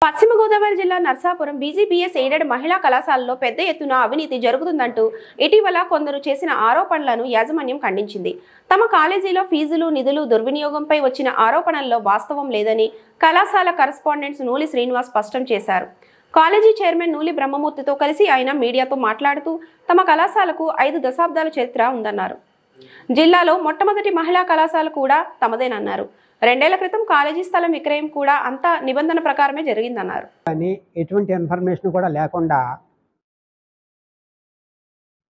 పశ్చిమ గోదావరి జిల్లా నర్సాపురం బీజీపీఎస్ ఎయిడెడ్ మహిళా కళాశాలలో పెద్ద ఎత్తున అవినీతి జరుగుతుందంటూ ఇటీవల కొందరు చేసిన ఆరోపణలను యాజమాన్యం ఖండించింది. తమ కాలేజీలో ఫీజులు, నిధులు దుర్వినియోగంపై వచ్చిన ఆరోపణల్లో వాస్తవం లేదని కళాశాల కరెస్పాండెంట్స్ నూలి శ్రీనివాస్ స్పష్టం చేశారు. కాలేజీ చైర్మన్ నూలి బ్రహ్మమూర్తితో కలిసి ఆయన మీడియాతో మాట్లాడుతూ తమ కళాశాలకు 5 దశాబ్దాల చరిత్ర ఉందన్నారు. జిల్లాలో మొట్టమొదటి మహిళా కళాశాల కూడా తమదేనన్నారు. 2 ఏళ్ల క్రితం కాలేజీ స్థలం విక్రయం కూడా అంతా నిబంధన ప్రకారమే జరిగిందన్నారు. కానీ ఎటువంటి ఇన్ఫర్మేషన్ కూడా లేకుండా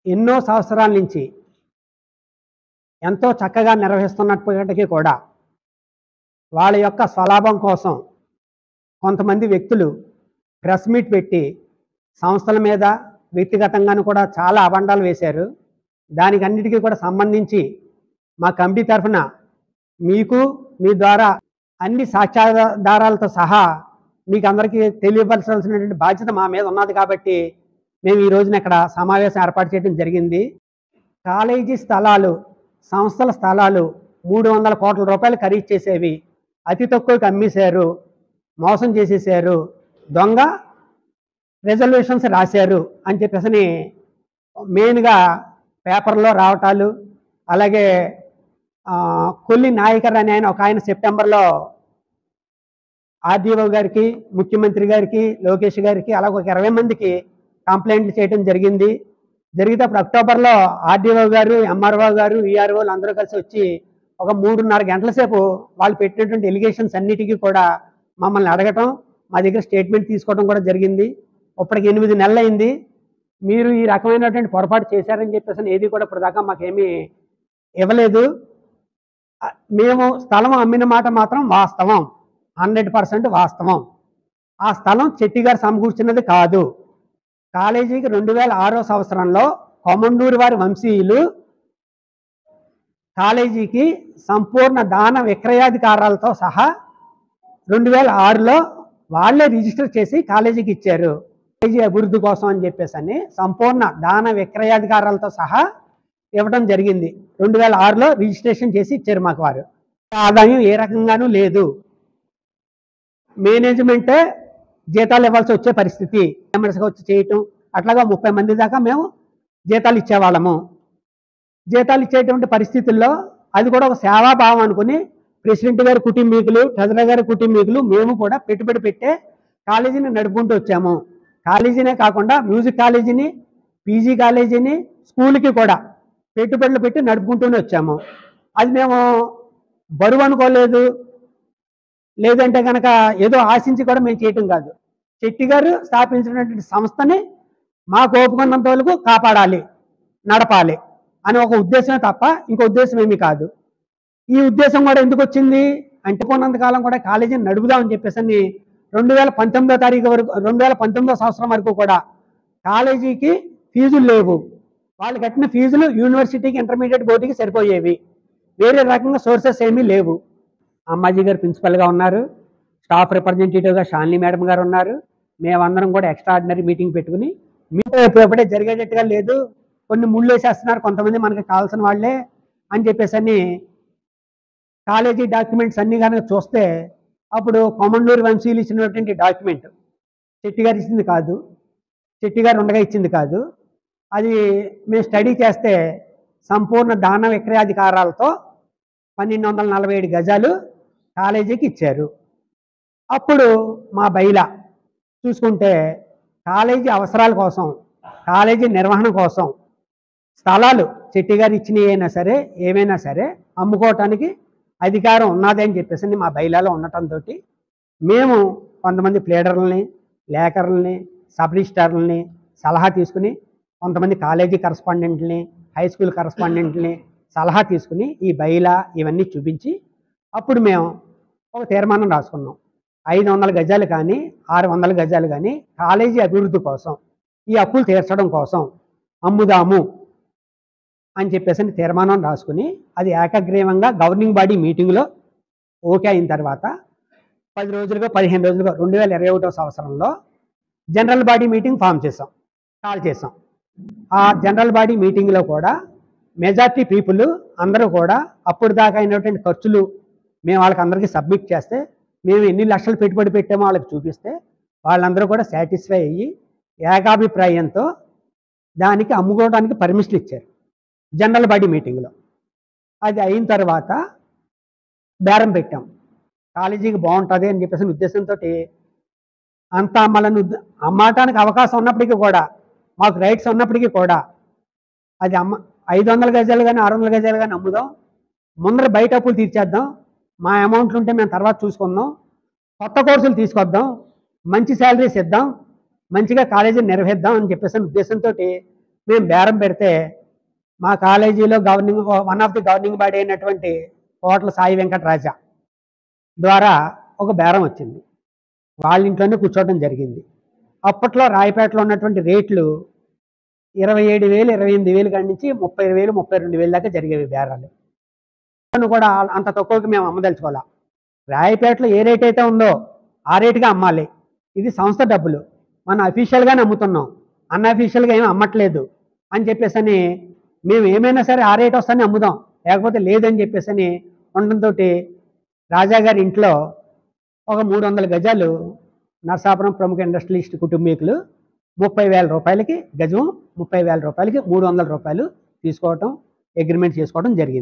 ఎన్నో సంవత్సరాల నుంచి ఎంతో చక్కగా నిర్వహిస్తున్నప్పటికీ కూడా వాళ్ళ యొక్క స్వలాభం కోసం కొంతమంది వ్యక్తులు ప్రెస్ మీట్ పెట్టి సంస్థల మీద వ్యక్తిగతంగాను కూడా చాలా అబండాలు వేశారు. దానికి అన్నిటికీ కూడా సంబంధించి మా కమిటీ తరఫున మీకు మీ ద్వారా అన్ని సాక్ష్యాధారాలతో సహా మీకు అందరికీ తెలియపరచాల్సినటువంటి బాధ్యత మా మీద ఉన్నది. కాబట్టి మేము ఈ రోజున ఇక్కడ సమావేశం ఏర్పాటు చేయడం జరిగింది. కాలేజీ స్థలాలు, సంస్థల స్థలాలు 300 కోట్ల రూపాయలు ఖరీదు చేసేవి అతి తక్కువకి అమ్మేశారు, మోసం చేసేసారు, దొంగ రిజల్యూషన్స్ రాశారు అని చెప్పేసి మెయిన్గా పేపర్లో రావటాలు, అలాగే కొల్లి నాయకర్ అని ఒక ఆయన సెప్టెంబర్లో ఆర్డీఓ గారికి, ముఖ్యమంత్రి గారికి, లోకేష్ గారికి అలాగే ఒక 20 మందికి కంప్లైంట్లు చేయడం జరిగింది. జరిగితే అప్పుడు అక్టోబర్లో ఆర్డీఓ గారు, ఎంఆర్ఓ గారు, ఈఆర్ఓలు అందరూ కలిసి వచ్చి ఒక 3.5 గంటల సేపు వాళ్ళు పెట్టినటువంటి ఎలిగేషన్స్ అన్నిటికీ కూడా మమ్మల్ని అడగటం, మా దగ్గర స్టేట్మెంట్ తీసుకోవడం కూడా జరిగింది. ఇప్పటికి 8 నెలలు అయింది. మీరు ఈ రకమైనటువంటి పొరపాటు చేశారని చెప్పేసి ఏది కూడా ఇప్పటిదాకా మాకేమీ ఇవ్వలేదు. మేము స్థలం అమ్మిన మాట మాత్రం వాస్తవం, 100% వాస్తవం. ఆ స్థలం చెట్టి గారు సమకూర్చున్నది కాదు. కాలేజీకి 2006వ సంవత్సరంలో కొమండూరు వారి వంశీయులు కాలేజీకి సంపూర్ణ దాన విక్రయాధికారాలతో సహా 2006లో వాళ్ళే రిజిస్టర్ చేసి కాలేజీకి ఇచ్చారు. కాలేజీ అభివృద్ధి కోసం అని చెప్పేసి సంపూర్ణ దాన విక్రయాధికారాలతో సహా ఇవ్వడం జరిగింది. 2006లో రిజిస్ట్రేషన్ చేసి ఇచ్చారు మాకు. వారు ఆదాయం ఏ రకంగానూ లేదు. మేనేజ్మెంటే జీతాలు ఇవ్వాల్సి వచ్చే పరిస్థితి, మెంబర్స్గా వచ్చి చేయటం, అట్లాగా 30 మంది దాకా మేము జీతాలు ఇచ్చేవాళ్ళము. జీతాలు ఇచ్చేటువంటి పరిస్థితుల్లో అది కూడా ఒక సేవాభావం అనుకుని ప్రెసిడెంట్ గారి కుటుంబీకులు, ట్రెజరర్ గారి కుటుంబీకులు మేము కూడా పెట్టుబడి పెట్టే కాలేజీని నడుపుకుంటూ వచ్చాము. కాలేజీనే కాకుండా మ్యూజిక్ కాలేజీని, పీజీ కాలేజీని, స్కూల్కి కూడా పెట్టుబడులు పెట్టి నడుపుకుంటూనే వచ్చాము. అది మేము బరువు అనుకోలేదు, లేదంటే కనుక ఏదో ఆశించి కూడా మేము చేయటం కాదు. చెట్టి గారు స్థాపించినటువంటి సంస్థని మాకు ఓపుకున్నంత వరకు కాపాడాలి, నడపాలి అని ఒక ఉద్దేశమే తప్ప ఇంకో ఉద్దేశం ఏమీ కాదు. ఈ ఉద్దేశం కూడా ఎందుకు వచ్చింది అంటే కొన్నంతకాలం కూడా కాలేజీని నడుపుదామని చెప్పేసి 2019వ తారీఖు వరకు, 2019వ సంవత్సరం వరకు కూడా కాలేజీకి ఫీజులు లేవు. వాళ్ళు కట్టిన ఫీజులు యూనివర్సిటీకి, ఇంటర్మీడియట్ బోర్డుకి సరిపోయేవి. వేరే రకంగా సోర్సెస్ ఏమీ లేవు. అమ్మాజీ గారు ప్రిన్సిపల్గా ఉన్నారు, స్టాఫ్ రిప్రజెంటేటివ్గా షాలిని మేడం గారు ఉన్నారు. మేమందరం కూడా ఎక్స్ట్రాడినరీ మీటింగ్ పెట్టుకుని మీతో ఎప్పుడెప్పుడే జరిగేటట్టుగా లేదు, కొన్ని ముళ్ళు వేసేస్తున్నారు కొంతమంది మనకి కావాల్సిన వాళ్ళే అని చెప్పేసి కాలేజీ డాక్యుమెంట్స్ అన్నీ కనుక చూస్తే అప్పుడు కొమండూరు వంశీయులు ఇచ్చినటువంటి డాక్యుమెంట్ చెట్టి గారు ఇచ్చింది కాదు, చెట్టి గారు ఉండగా ఇచ్చింది కాదు. అది మేము స్టడీ చేస్తే సంపూర్ణ దాన విక్రయాధికారాలతో 1247 గజాలు కాలేజీకి ఇచ్చారు. అప్పుడు మా బైలా చూసుకుంటే కాలేజీ అవసరాల కోసం, కాలేజీ నిర్వహణ కోసం స్థలాలు చెట్టి గారు ఇచ్చినవి అయినా సరే ఏమైనా సరే అమ్ముకోవటానికి అధికారం ఉన్నదని చెప్పేసి మా బైలాలో ఉండటంతో మేము కొంతమంది ప్లేడర్లని, లేఖరులని, సబ్ రిజిస్ట్రార్లని సలహా తీసుకుని, కొంతమంది కాలేజీ కరస్పాండెంట్ని, హై స్కూల్ కరస్పాండెంట్ని సలహా తీసుకుని ఈ బైలా ఇవన్నీ చూపించి అప్పుడు మేము ఒక తీర్మానం రాసుకున్నాం. 500 గజాలు కానీ 600 గజాలు కానీ కాలేజీ అభివృద్ధి కోసం, ఈ అప్పులు తీర్చడం కోసం అమ్ముదాము అని చెప్పేసి తీర్మానం రాసుకుని అది ఏకగ్రీవంగా గవర్నింగ్ బాడీ మీటింగ్లో ఓకే అయిన తర్వాత 10 రోజులుగా 15 రోజులుగా 2021వ సంవత్సరంలో జనరల్ బాడీ మీటింగ్ కాల్ చేసాం. ఆ జనరల్ బాడీ మీటింగ్లో కూడా మెజార్టీ పీపుల్ అందరూ కూడా అప్పుడు దాకా అయినటువంటి ఖర్చులు మేము వాళ్ళకి అందరికీ సబ్మిట్ చేస్తే, మేము ఎన్ని లక్షలు పెట్టుబడి పెట్టామో వాళ్ళకి చూపిస్తే వాళ్ళందరూ కూడా సాటిస్ఫై అయ్యి ఏకాభిప్రాయంతో దానికి అమ్ముకోవడానికి పర్మిషన్ ఇచ్చారు జనరల్ బాడీ మీటింగ్లో. అది అయిన తర్వాత బేరం పెట్టాం. కాలేజీకి బాగుంటుంది అని చెప్పేసి ఉద్దేశంతో అంత అమ్మాలని అమ్మటానికి అవకాశం ఉన్నప్పటికీ కూడా, మాకు రైట్స్ ఉన్నప్పటికీ కూడా అది 500 గజాలు కానీ 600 గజాలు కానీ అమ్ముదాం, ముందర బయట అప్పులు తీర్చేద్దాం, మా అమౌంట్లు ఉంటే మేము తర్వాత చూసుకుందాం, కొత్త కోర్సులు తీసుకొద్దాం, మంచి శాలరీస్ ఇద్దాం, మంచిగా కాలేజీని నిర్వహిద్దాం అని చెప్పేసి ఉద్దేశంతో మేము బేరం పెడితే, మా కాలేజీలో one of the governing body అయినటువంటి కోట్ల సాయి వెంకటరాజా ద్వారా ఒక బేరం వచ్చింది. వాళ్ళ ఇంట్లోనే కూర్చోవడం జరిగింది. అప్పట్లో రాయపేటలో ఉన్నటువంటి రేట్లు 27,000 28,000 కాడి నుంచి 30,000 32,000 దాకా జరిగేవి బేరాలు. కూడా అంత తక్కువకి మేము అమ్మదలుచుకోవాలా. రాయపేటలో ఏ రేట్ అయితే ఉందో ఆ రేటుగా అమ్మాలి. ఇది సంస్థ డబ్బులు, మనం అఫీషియల్గానే అమ్ముతున్నాం, అన్అఫీషియల్గా ఏమి అమ్మట్లేదు అని చెప్పేసి మేము ఏమైనా సరే ఆ రేట్ వస్తానే అమ్ముదాం, లేకపోతే లేదని చెప్పేసి ఉండడంతో రాజాగారి ఇంట్లో ఒక 300 గజాలు నరసాపురం ప్రముఖ ఇండస్ట్రియలిస్ట్ కుటుంబీకులు 30,000 రూపాయలకి గజం, 30,000 రూపాయలకి 300 రూపాయలు తీసుకోవటం, అగ్రిమెంట్ చేసుకోవడం జరిగింది.